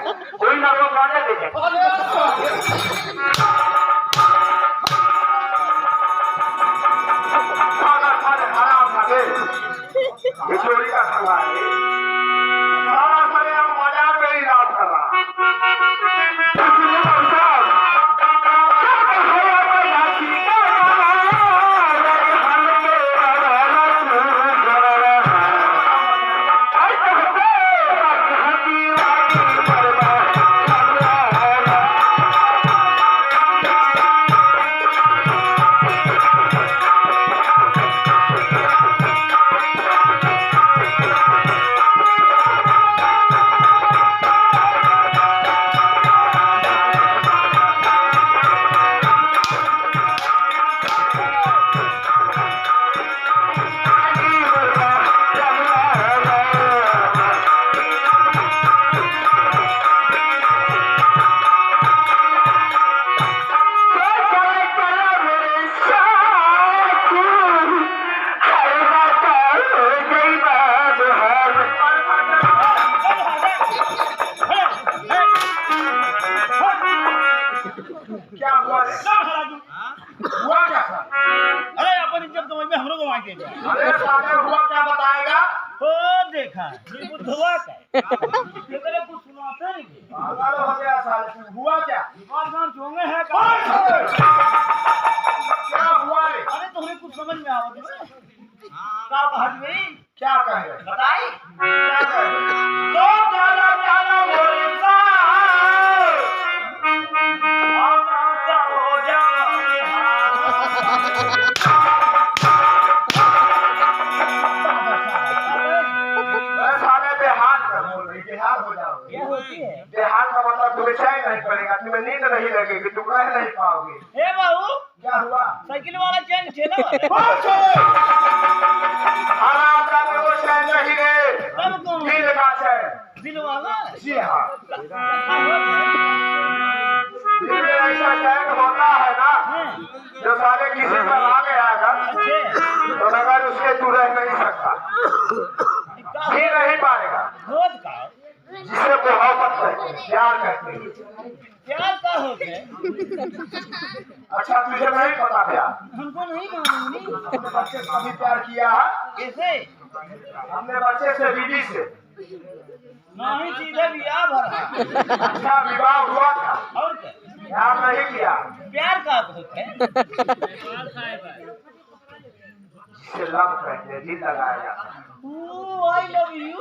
कोई ना वो गाने देखे चोरी का सवाल है सारा समय हम मजाक में ही रात कर रहा अरे साले हुआ क्या बताएगा हो देखा बुद्धवा का तेरे कुछ सुनाते नहीं पागल हो गया साले तू हुआ क्या बात जोंगे है क्या हुआ रे अरे तुम्हें कुछ समझ में आवत है का बात नहीं क्या कहे बताई क्या कहे तो चलो चलो मोरे साथ आना हो जाए बेहाल हो जाओगे क्या होती है बेहाल का मतलब तुम्हें चैन नहीं पड़ेगा तुम्हें नींद नहीं लगेगी तुम रह नहीं पाओगे हे बाबू क्या हुआ साइकिल वाला चैन छेला आराम का वो चैन नहीं रे तब कौन दिल का चैन दिल वाला जी हाँ दिल में ऐसा चैन होता है ना जो सारे किसी पर आ गया तो मगर उसके तू रह नहीं सकता जी नहीं पाएगा होत का जिसे मोहब्बत करते हैं प्यार करते हैं प्यार का होत है अच्छा तुझे नहीं पता प्यार हमको नहीं मालूम हमने बच्चे से कभी प्यार किया है कैसे हमने बच्चे से बीवी से नहीं सीधे बियाह भरा अच्छा विवाह हुआ था और क्या प्यार नहीं किया प्यार का होत है जिसे लव कहते हैं दिल लगाया जाता है आई लव यू